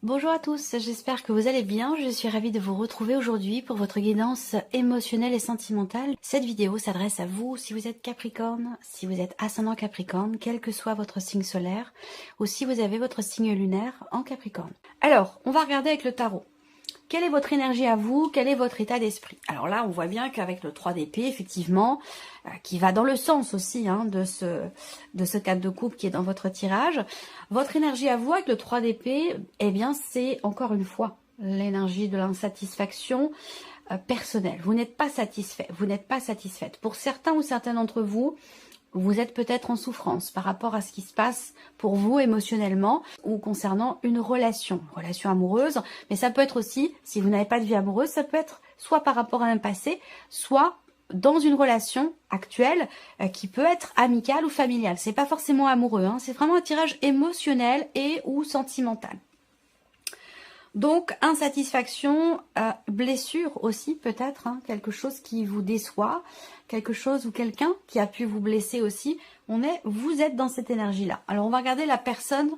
Bonjour à tous, j'espère que vous allez bien. Je suis ravie de vous retrouver aujourd'hui pour votre guidance émotionnelle et sentimentale. Cette vidéo s'adresse à vous si vous êtes Capricorne, si vous êtes ascendant Capricorne, quel que soit votre signe solaire, ou si vous avez votre signe lunaire en Capricorne. Alors, on va regarder avec le tarot. Quelle est votre énergie à vous? Quel est votre état d'esprit? Alors là, on voit bien qu'avec le 3 d'épée, effectivement, qui va dans le sens aussi de ce 4 de coupe qui est dans votre tirage, votre énergie à vous avec le 3 d'épée, eh bien, c'est encore une fois l'énergie de l'insatisfaction personnelle. Vous n'êtes pas satisfait, vous n'êtes pas satisfaite. Pour certains ou certaines d'entre vous, vous êtes peut-être en souffrance par rapport à ce qui se passe pour vous émotionnellement ou concernant une relation amoureuse. Mais ça peut être aussi, si vous n'avez pas de vie amoureuse, ça peut être soit par rapport à un passé, soit dans une relation actuelle qui peut être amicale ou familiale. C'est pas forcément amoureux, c'est vraiment un tirage émotionnel et ou sentimental. Donc, insatisfaction, blessure aussi peut-être, quelque chose qui vous déçoit, quelque chose ou quelqu'un qui a pu vous blesser aussi. Vous êtes dans cette énergie-là. Alors, on va regarder la personne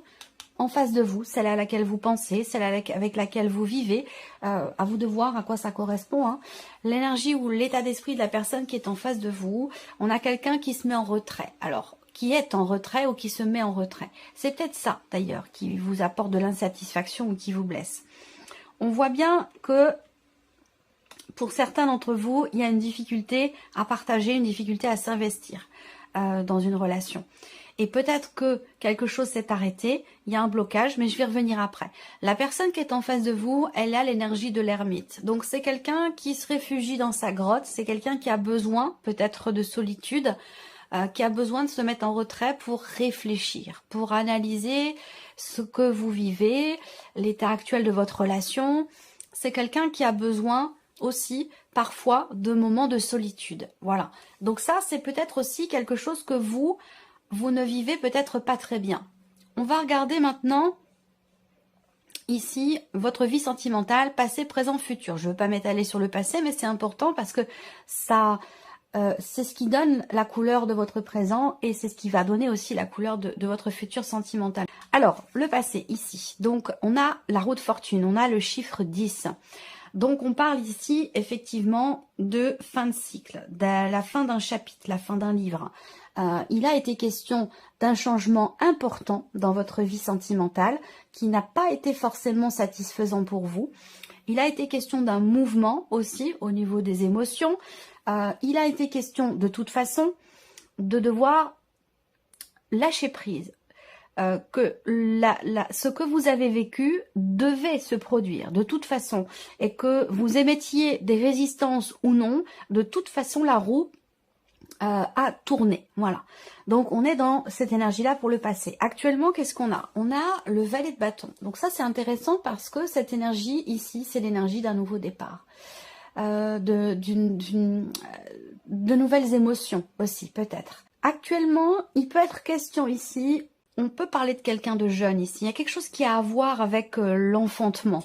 en face de vous, celle à laquelle vous pensez, celle avec laquelle vous vivez. À vous de voir à quoi ça correspond. L'énergie ou l'état d'esprit de la personne qui est en face de vous. On a quelqu'un qui se met en retrait. Alors, qui est en retrait ou qui se met en retrait. C'est peut-être ça, d'ailleurs, qui vous apporte de l'insatisfaction ou qui vous blesse. On voit bien que pour certains d'entre vous, il y a une difficulté à partager, une difficulté à s'investir dans une relation. Et peut-être que quelque chose s'est arrêté, il y a un blocage, mais je vais revenir après. La personne qui est en face de vous, elle a l'énergie de l'ermite. Donc c'est quelqu'un qui se réfugie dans sa grotte, c'est quelqu'un qui a besoin peut-être de solitude, qui a besoin de se mettre en retrait pour réfléchir, pour analyser ce que vous vivez, l'état actuel de votre relation. C'est quelqu'un qui a besoin aussi parfois de moments de solitude. Voilà. Donc ça, c'est peut-être aussi quelque chose que vous ne vivez peut-être pas très bien. On va regarder maintenant ici votre vie sentimentale, passé, présent, futur. Je ne veux pas m'étaler sur le passé, mais c'est important parce que ça... c'est ce qui donne la couleur de votre présent et c'est ce qui va donner aussi la couleur de votre futur sentimental. Alors, le passé ici. Donc, on a la roue de fortune, on a le chiffre 10. Donc, on parle ici effectivement de fin de cycle, de la fin d'un chapitre, la fin d'un livre. Il a été question d'un changement important dans votre vie sentimentale qui n'a pas été forcément satisfaisant pour vous. Il a été question d'un mouvement aussi au niveau des émotions. Il a été question de toute façon de devoir lâcher prise, que ce que vous avez vécu devait se produire de toute façon et que vous émettiez des résistances ou non, de toute façon la roue a tourné. Voilà. Donc on est dans cette énergie-là pour le passé. Actuellement, qu'est-ce qu'on a? On a le valet de bâton. Donc ça c'est intéressant parce que cette énergie ici, c'est l'énergie d'un nouveau départ. De nouvelles émotions aussi peut-être. Actuellement, il peut être question ici, on peut parler de quelqu'un de jeune ici, il y a quelque chose qui a à voir avec l'enfantement,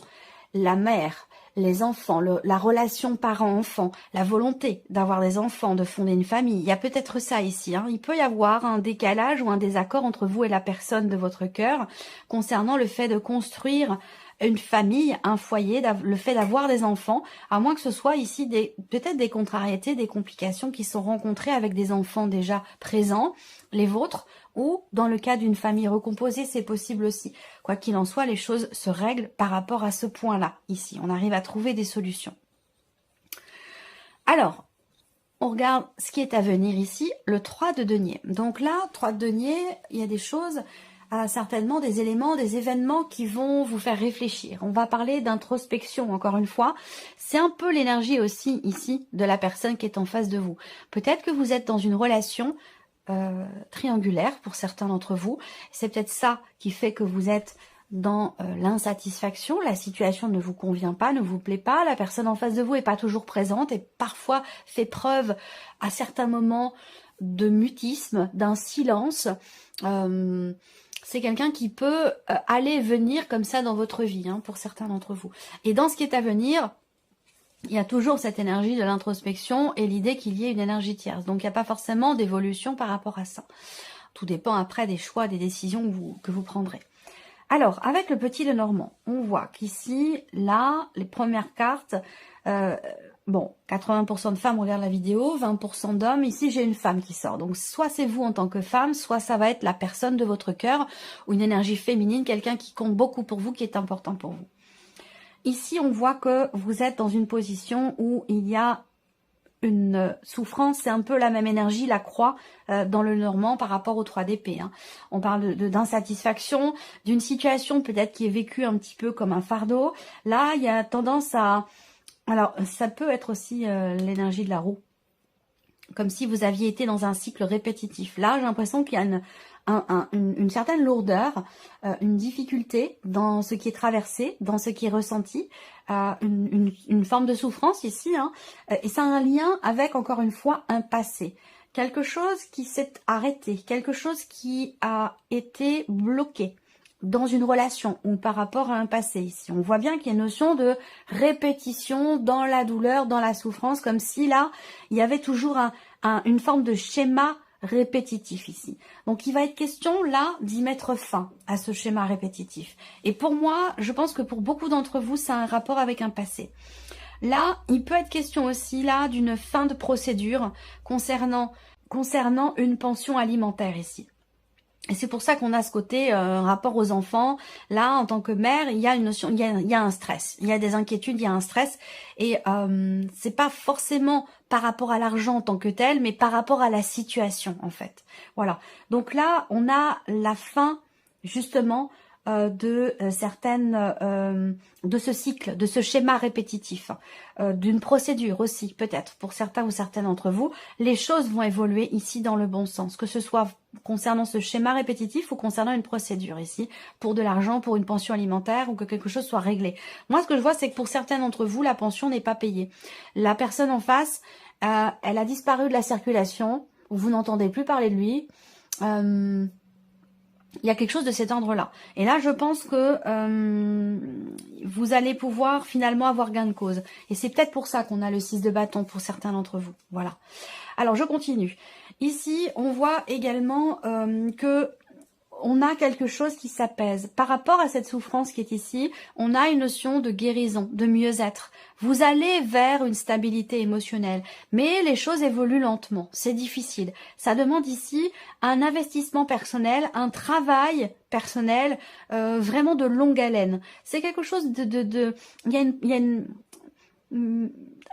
la mère, les enfants, la relation parent-enfant, la volonté d'avoir des enfants, de fonder une famille. Il y a peut-être ça ici. Il peut y avoir un décalage ou un désaccord entre vous et la personne de votre cœur concernant le fait de construire une famille, un foyer, le fait d'avoir des enfants, à moins que ce soit ici peut-être des contrariétés, des complications qui sont rencontrées avec des enfants déjà présents, les vôtres, ou dans le cas d'une famille recomposée, c'est possible aussi. Quoi qu'il en soit, les choses se règlent par rapport à ce point-là, ici. On arrive à trouver des solutions. Alors, on regarde ce qui est à venir ici, le 3 de denier. Donc là, 3 de denier, il y a des choses... certainement des éléments, des événements qui vont vous faire réfléchir. On va parler d'introspection encore une fois. C'est un peu l'énergie aussi ici de la personne qui est en face de vous. Peut-être que vous êtes dans une relation triangulaire pour certains d'entre vous. C'est peut-être ça qui fait que vous êtes dans l'insatisfaction. La situation ne vous convient pas, ne vous plaît pas. La personne en face de vous n'est pas toujours présente et parfois fait preuve à certains moments de mutisme, d'un silence. C'est quelqu'un qui peut aller et venir comme ça dans votre vie, pour certains d'entre vous. Et dans ce qui est à venir, il y a toujours cette énergie de l'introspection et l'idée qu'il y ait une énergie tierce. Donc il n'y a pas forcément d'évolution par rapport à ça. Tout dépend après des choix, des décisions que vous prendrez. Alors, avec le petit Lenormand, on voit qu'ici, là, les premières cartes, bon, 80% de femmes regardent la vidéo, 20% d'hommes. Ici, j'ai une femme qui sort. Donc, soit c'est vous en tant que femme, soit ça va être la personne de votre cœur ou une énergie féminine, quelqu'un qui compte beaucoup pour vous, qui est important pour vous. Ici, on voit que vous êtes dans une position où il y a une souffrance, c'est un peu la même énergie, la croix dans le Normand par rapport au 3 d'épée. Hein. On parle d'insatisfaction, d'une situation peut-être qui est vécue un petit peu comme un fardeau. Là, il y a tendance à... Alors, ça peut être aussi l'énergie de la roue. Comme si vous aviez été dans un cycle répétitif. Là, j'ai l'impression qu'il y a une certaine lourdeur, une difficulté dans ce qui est traversé, dans ce qui est ressenti, une forme de souffrance ici, hein, et ça a un lien avec, encore une fois, un passé. Quelque chose qui s'est arrêté, quelque chose qui a été bloqué dans une relation ou par rapport à un passé. Ici, on voit bien qu'il y a une notion de répétition dans la douleur, dans la souffrance, comme si là, il y avait toujours une forme de schéma répétitif ici. Donc, il va être question là d'y mettre fin à ce schéma répétitif. Et pour moi, je pense que pour beaucoup d'entre vous, ça a un rapport avec un passé. Là, il peut être question aussi là d'une fin de procédure concernant une pension alimentaire ici. Et c'est pour ça qu'on a ce côté rapport aux enfants. Là, en tant que mère, il y a une notion, il y a un stress, il y a des inquiétudes, il y a un stress. Et c'est pas forcément par rapport à l'argent en tant que tel, mais par rapport à la situation en fait. Voilà. Donc là, on a la fin justement de ce cycle, de ce schéma répétitif, d'une procédure aussi peut-être pour certains ou certaines d'entre vous. Les choses vont évoluer ici dans le bon sens, que ce soit concernant ce schéma répétitif ou concernant une procédure ici, pour de l'argent, pour une pension alimentaire ou que quelque chose soit réglé. Moi, ce que je vois, c'est que pour certains d'entre vous, la pension n'est pas payée. La personne en face, elle a disparu de la circulation, vous n'entendez plus parler de lui. Il y a quelque chose de cet ordre-là. Et là, je pense que vous allez pouvoir finalement avoir gain de cause. Et c'est peut-être pour ça qu'on a le 6 de bâton pour certains d'entre vous. Voilà. Alors, je continue. Ici, on voit également que on a quelque chose qui s'apaise. Par rapport à cette souffrance qui est ici, on a une notion de guérison, de mieux-être. Vous allez vers une stabilité émotionnelle, mais les choses évoluent lentement, c'est difficile. Ça demande ici un investissement personnel, un travail personnel, vraiment de longue haleine. C'est quelque chose il y a une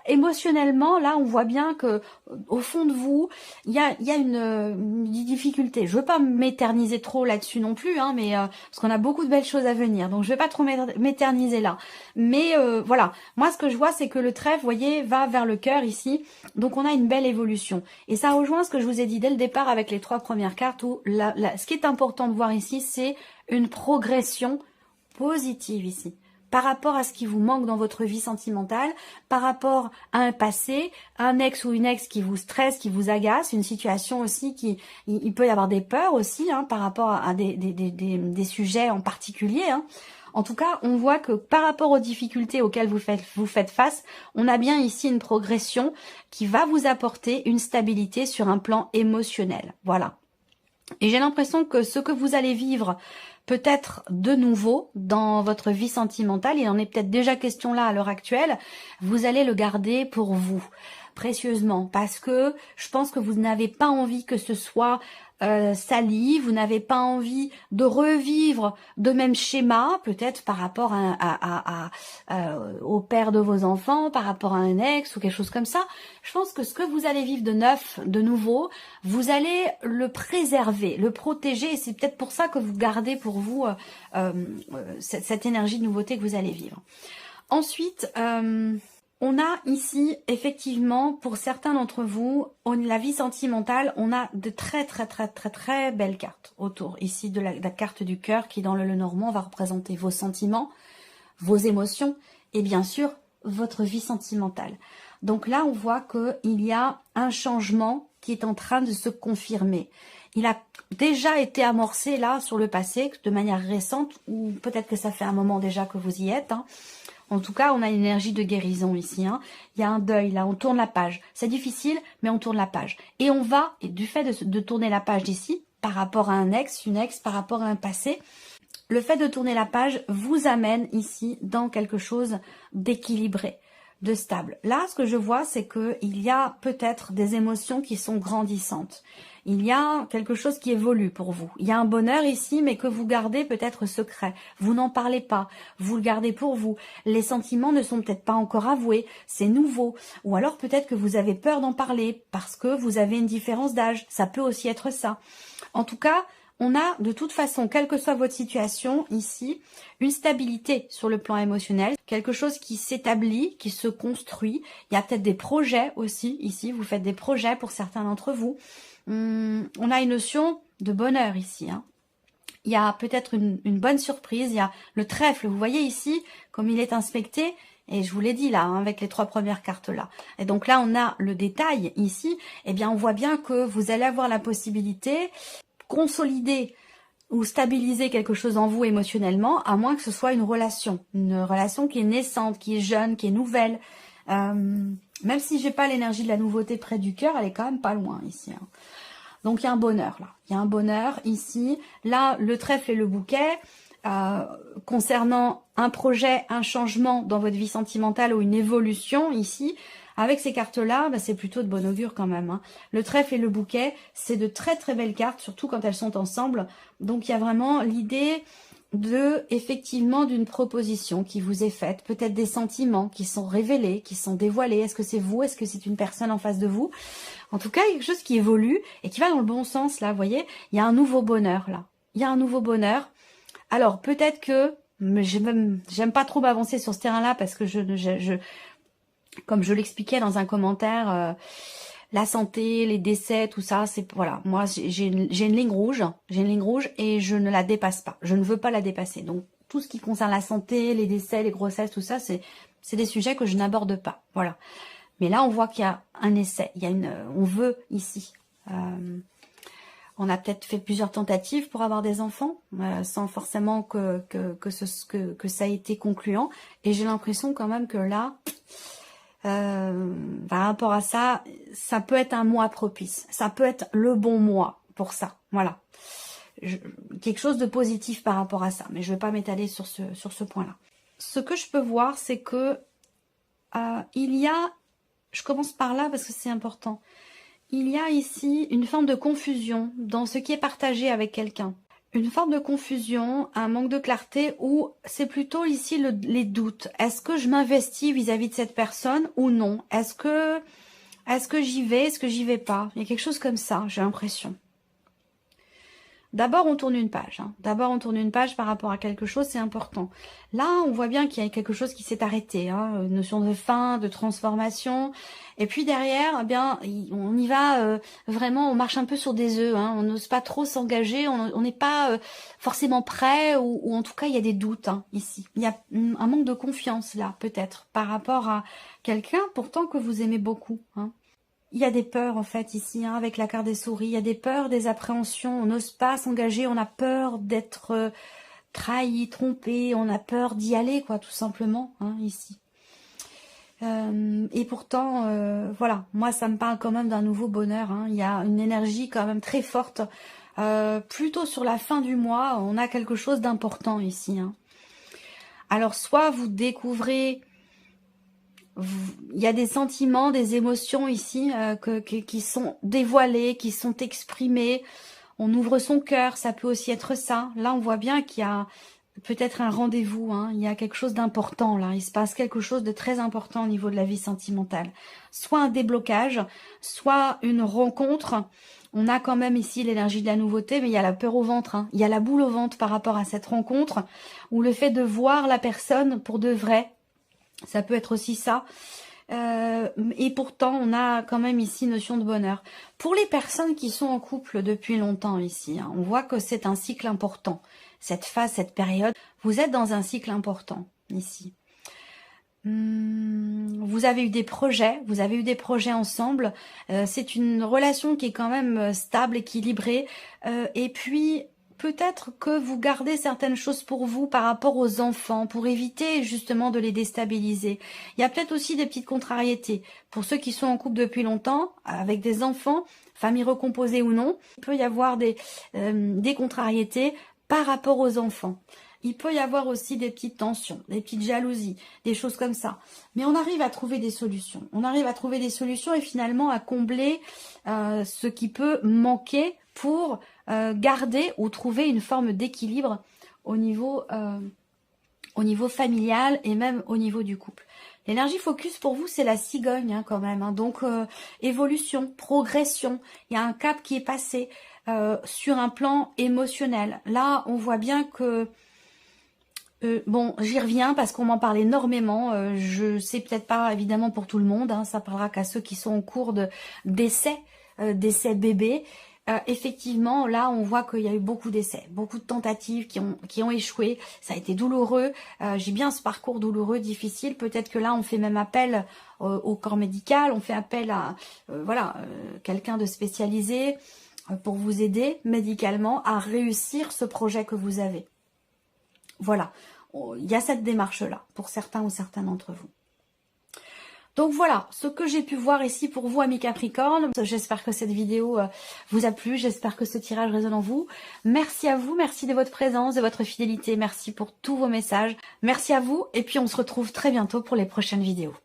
émotionnellement, là, on voit bien que au fond de vous, il y a une difficulté. Je veux pas m'éterniser trop là-dessus non plus, hein, mais parce qu'on a beaucoup de belles choses à venir, donc je vais pas trop m'éterniser là. Mais voilà, moi ce que je vois, c'est que le trèfle, vous voyez, va vers le cœur ici, donc on a une belle évolution. Et ça rejoint ce que je vous ai dit dès le départ avec les 3 premières cartes, où ce qui est important de voir ici, c'est une progression positive ici, par rapport à ce qui vous manque dans votre vie sentimentale, par rapport à un passé, un ex ou une ex qui vous stresse, qui vous agace, une situation aussi il peut y avoir des peurs aussi, hein, par rapport à des sujets en particulier, hein. En tout cas, on voit que par rapport aux difficultés auxquelles vous faites face, on a bien ici une progression qui va vous apporter une stabilité sur un plan émotionnel. Voilà. Et j'ai l'impression que ce que vous allez vivre peut-être de nouveau dans votre vie sentimentale, il en est peut-être déjà question là à l'heure actuelle, vous allez le garder pour vous, précieusement, parce que je pense que vous n'avez pas envie que ce soit sali, vous n'avez pas envie de revivre de même schéma, peut-être par rapport au père de vos enfants, par rapport à un ex ou quelque chose comme ça. Je pense que ce que vous allez vivre de neuf, de nouveau, vous allez le préserver, le protéger, et c'est peut-être pour ça que vous gardez pour vous cette énergie de nouveauté que vous allez vivre. Ensuite, on a ici, effectivement, pour certains d'entre vous, la vie sentimentale, on a de très belles cartes autour. Ici, de la carte du cœur qui, dans le Lenormand, va représenter vos sentiments, vos émotions et bien sûr, votre vie sentimentale. Donc là, on voit qu'il y a un changement qui est en train de se confirmer. Il a déjà été amorcé là, sur le passé, de manière récente, ou peut-être que ça fait un moment déjà que vous y êtes, hein. En tout cas, on a une énergie de guérison ici, hein. Il y a un deuil, là, on tourne la page. C'est difficile, mais on tourne la page. Et du fait de tourner la page d'ici, par rapport à un ex, une ex, par rapport à un passé, le fait de tourner la page vous amène ici dans quelque chose d'équilibré, de stable. Là, ce que je vois, c'est qu'il y a peut-être des émotions qui sont grandissantes. Il y a quelque chose qui évolue pour vous. Il y a un bonheur ici, mais que vous gardez peut-être secret. Vous n'en parlez pas, vous le gardez pour vous. Les sentiments ne sont peut-être pas encore avoués, c'est nouveau. Ou alors peut-être que vous avez peur d'en parler parce que vous avez une différence d'âge. Ça peut aussi être ça. En tout cas, on a de toute façon, quelle que soit votre situation ici, une stabilité sur le plan émotionnel, quelque chose qui s'établit, qui se construit. Il y a peut-être des projets aussi ici, vous faites des projets pour certains d'entre vous. On a une notion de bonheur ici. Hein. Il y a peut-être une bonne surprise, il y a le trèfle, vous voyez ici, comme il est inspecté, et je vous l'ai dit là, hein, avec les 3 premières cartes là. Et donc là, on a le détail ici, eh bien on voit bien que vous allez avoir la possibilité consolider ou stabiliser quelque chose en vous émotionnellement, à moins que ce soit une relation qui est naissante, qui est jeune, qui est nouvelle. Même si j'ai pas l'énergie de la nouveauté près du cœur, elle est quand même pas loin ici. Hein. Donc il y a un bonheur là, il y a un bonheur ici. Là, le trèfle et le bouquet, concernant un projet, un changement dans votre vie sentimentale ou une évolution ici, avec ces cartes-là, bah, c'est plutôt de bon augure quand même. Hein. Le trèfle et le bouquet, c'est de très très belles cartes, surtout quand elles sont ensemble. Donc il y a vraiment l'idée effectivement d'une proposition qui vous est faite, peut-être des sentiments qui sont révélés, qui sont dévoilés. Est-ce que c'est vous? Est-ce que c'est une personne en face de vous? En tout cas, il y a quelque chose qui évolue et qui va dans le bon sens là, vous voyez. Il y a un nouveau bonheur là. Il y a un nouveau bonheur. Alors peut-être que, j'aime pas trop m'avancer sur ce terrain-là parce que comme je l'expliquais dans un commentaire, la santé, les décès, tout ça, c'est voilà. Moi, j'ai une ligne rouge, et je ne la dépasse pas. Je ne veux pas la dépasser. Donc tout ce qui concerne la santé, les décès, les grossesses, tout ça, c'est des sujets que je n'aborde pas. Voilà. Mais là, on voit qu'il y a un essai. On veut ici. On a peut-être fait plusieurs tentatives pour avoir des enfants, sans forcément que ça ait été concluant. Et j'ai l'impression quand même que là, par rapport à ça, ça peut être un mois propice. Ça peut être le bon mois pour ça. Voilà. Quelque chose de positif par rapport à ça. Mais je ne vais pas m'étaler sur ce point-là. Ce que je peux voir, c'est que il y a... Je commence par là parce que c'est important. Il y a ici une forme de confusion dans ce qui est partagé avec quelqu'un. Une forme de confusion, un manque de clarté ou c'est plutôt ici les doutes. Est-ce que je m'investis vis-à-vis de cette personne ou non? Est-ce que j'y vais? Est-ce que j'y vais pas? Il y a quelque chose comme ça, j'ai l'impression. D'abord, on tourne une page. Hein. D'abord, on tourne une page par rapport à quelque chose, c'est important. Là, on voit bien qu'il y a quelque chose qui s'est arrêté. Hein. Une notion de fin, de transformation. Et puis derrière, eh bien, on y va vraiment, on marche un peu sur des œufs. Hein. On n'ose pas trop s'engager, on n'est pas forcément prêt, ou en tout cas, il y a des doutes hein, ici. Il y a un manque de confiance là, peut-être, par rapport à quelqu'un pourtant que vous aimez beaucoup. Hein. Il y a des peurs en fait ici, hein, avec la carte des souris, il y a des peurs, des appréhensions, on n'ose pas s'engager, on a peur d'être trahi, trompé, on a peur d'y aller quoi, tout simplement, hein, ici. Et pourtant, voilà, moi ça me parle quand même d'un nouveau bonheur, hein. Il y a une énergie quand même très forte, plutôt sur la fin du mois, on a quelque chose d'important ici. Hein. Alors soit vous découvrez... Il y a des sentiments, des émotions ici qui sont dévoilées, qui sont exprimées. On ouvre son cœur, ça peut aussi être ça. Là, on voit bien qu'il y a peut-être un rendez-vous. Hein. Il y a quelque chose d'important là. Il se passe quelque chose de très important au niveau de la vie sentimentale. Soit un déblocage, soit une rencontre. On a quand même ici l'énergie de la nouveauté, mais il y a la peur au ventre. Hein. Il y a la boule au ventre par rapport à cette rencontre, ou le fait de voir la personne pour de vrai. Ça peut être aussi ça. Et pourtant, on a quand même ici notion de bonheur. Pour les personnes qui sont en couple depuis longtemps ici, hein, on voit que c'est un cycle important. Cette phase, cette période, vous êtes dans un cycle important ici. Vous avez eu des projets ensemble. C'est une relation qui est quand même stable, équilibrée. Et puis... peut-être que vous gardez certaines choses pour vous par rapport aux enfants, pour éviter justement de les déstabiliser. Il y a peut-être aussi des petites contrariétés. Pour ceux qui sont en couple depuis longtemps, avec des enfants, famille recomposée ou non, il peut y avoir des contrariétés par rapport aux enfants. Il peut y avoir aussi des petites tensions, des petites jalousies, des choses comme ça. Mais on arrive à trouver des solutions. On arrive à trouver des solutions et finalement à combler ce qui peut manquer pour garder ou trouver une forme d'équilibre au niveau familial et même au niveau du couple. L'énergie focus pour vous, c'est la cigogne quand même. Hein. Donc, évolution, progression. Il y a un cap qui est passé sur un plan émotionnel. Là, on voit bien que... bon, j'y reviens parce qu'on m'en parle énormément. Je sais peut-être pas évidemment pour tout le monde. Hein, ça parlera qu'à ceux qui sont en cours d'essai bébé. Effectivement, là, on voit qu'il y a eu beaucoup d'essais, beaucoup de tentatives qui ont échoué. Ça a été douloureux. J'ai bien ce parcours douloureux, difficile. Peut-être que là, on fait même appel au corps médical. On fait appel à quelqu'un de spécialisé pour vous aider médicalement à réussir ce projet que vous avez. Voilà, il y a cette démarche-là pour certains ou certaines d'entre vous. Donc voilà, ce que j'ai pu voir ici pour vous, amis Capricorne. J'espère que cette vidéo vous a plu, j'espère que ce tirage résonne en vous. Merci à vous, merci de votre présence, de votre fidélité, merci pour tous vos messages. Merci à vous et puis on se retrouve très bientôt pour les prochaines vidéos.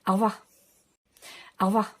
Au revoir. Au revoir.